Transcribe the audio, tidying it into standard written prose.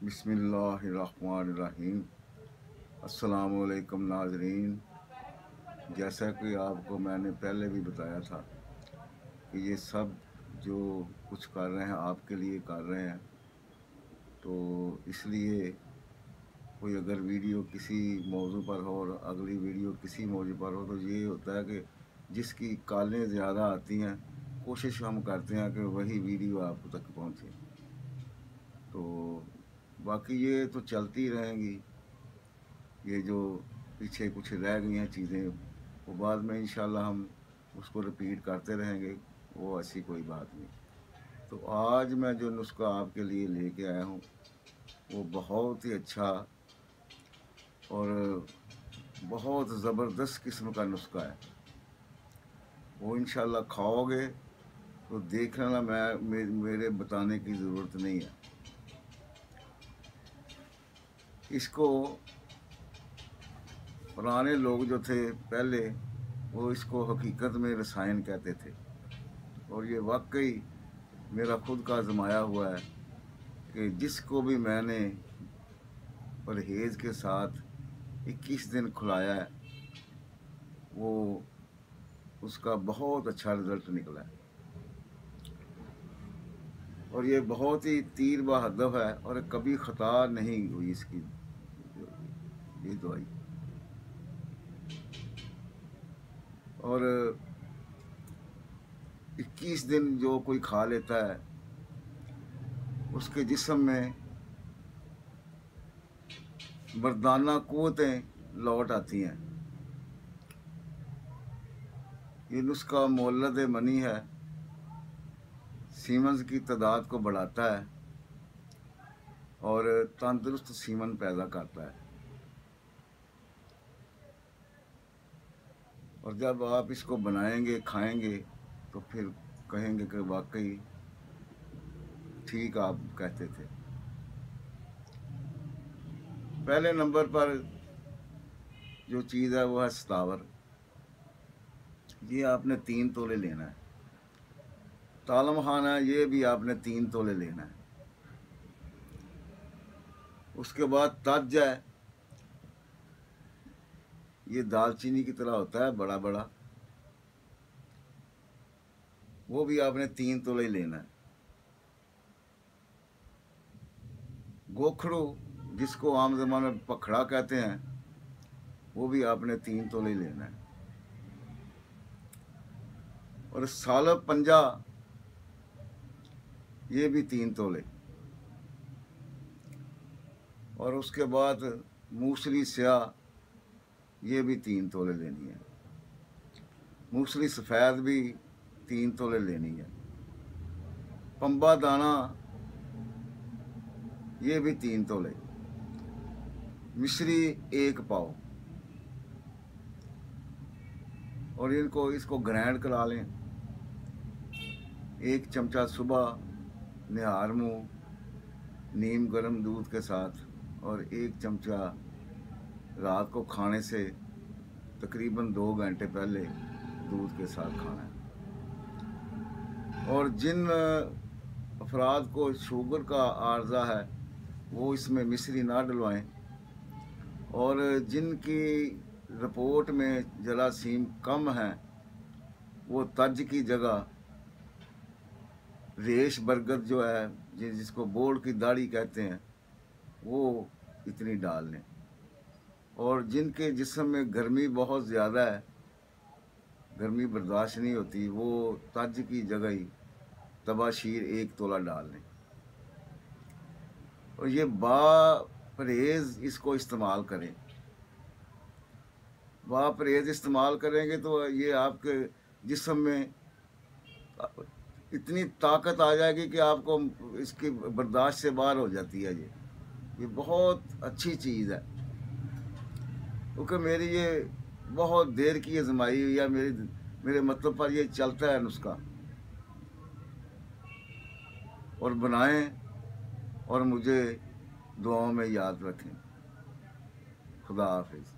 बिस्मिल्लाहिर्रहमानिर्रहीम। अस्सलामुअलैकुम नाज़रीन। जैसा कि आपको मैंने पहले भी बताया था कि ये सब जो कुछ कर रहे हैं आपके लिए कर रहे हैं, तो इसलिए कोई अगर वीडियो किसी मौजू पर हो और अगली वीडियो किसी मौजू पर हो, तो ये होता है कि जिसकी कॉलें ज़्यादा आती हैं कोशिश हम करते हैं कि वही वीडियो आप तक पहुँचे। तो बाकी ये तो चलती रहेंगी, ये जो पीछे कुछ रह गई हैं चीज़ें वो बाद में इंशाल्लाह हम उसको रिपीट करते रहेंगे, वो ऐसी कोई बात नहीं। तो आज मैं जो नुस्खा आपके लिए लेके आया हूँ वो बहुत ही अच्छा और बहुत ज़बरदस्त किस्म का नुस्खा है। वो इंशाल्लाह खाओगे तो देखना, मेरे बताने की ज़रूरत नहीं है। इसको पुराने लोग जो थे पहले, वो इसको हकीकत में रसायन कहते थे, और ये वाकई मेरा खुद का आजमाया हुआ है कि जिसको भी मैंने परहेज़ के साथ 21 दिन खुलाया है वो उसका बहुत अच्छा रिज़ल्ट निकला है। और ये बहुत ही तीर बहदफ है और कभी ख़ता नहीं हुई इसकी ये दवाई। और 21 दिन जो कोई खा लेता है उसके जिस्म में मर्दाना क़ुव्वतें लौट आती हैं। ये नुस्खा मौलद मनी है, सीमन की तादाद को बढ़ाता है और तंदुरुस्त सीमन पैदा करता है। और जब आप इसको बनाएंगे खाएंगे तो फिर कहेंगे कि वाकई ठीक आप कहते थे। पहले नंबर पर जो चीज़ है वो है सतावर। ये आपने 3 तोले लेना है। तालम खाना ये भी आपने 3 तोले लेना है। उसके बाद तज है, ये दालचीनी की तरह होता है बड़ा बड़ा, वो भी आपने 3 तोले लेना है। गोखड़ू जिसको आम ज़माने में पखड़ा कहते हैं, वो भी आपने 3 तोले लेना है। और सालब पंजा ये भी 3 तोले। और उसके बाद मूसली स्याह ये भी 3 तोले लेनी है। मूसली सफ़ेद भी 3 तोले लेनी है। पंबा दाना ये भी 3 तोले। मिश्री 1 पाव। और इसको ग्राइंड करा लें। 1 चमचा सुबह निहार मुँह नीम गर्म दूध के साथ, और 1 चमचा रात को खाने से तकरीबन 2 घंटे पहले दूध के साथ खाना है। और जिन अफराद को शुगर का आर्जा है वो इसमें मिश्री ना डलवाएं, और जिनकी रिपोर्ट में जरासीम कम है वो तज की जगह रेश बरगद जो है, जिसको बोर्ड की दाढ़ी कहते हैं, वो इतनी डाल लें। और जिनके जिस्म में गर्मी बहुत ज़्यादा है, गर्मी बर्दाश्त नहीं होती, वो तज की जगह ही तबाशीर 1 तोला डाल लें। और ये परहेज़ इसको इस्तेमाल करें। परहेज़ इस्तेमाल करेंगे तो ये आपके जिस्म में इतनी ताकत आ जाएगी कि आपको इसकी बर्दाश्त से बाहर हो जाती है। ये बहुत अच्छी चीज़ है, क्योंकि मेरी ये बहुत देर की आजमाई हुई है। मेरे मतलब पर ये चलता है नुस्खा। और बनाएं और मुझे दुआओं में याद रखें। खुदा हाफिज़।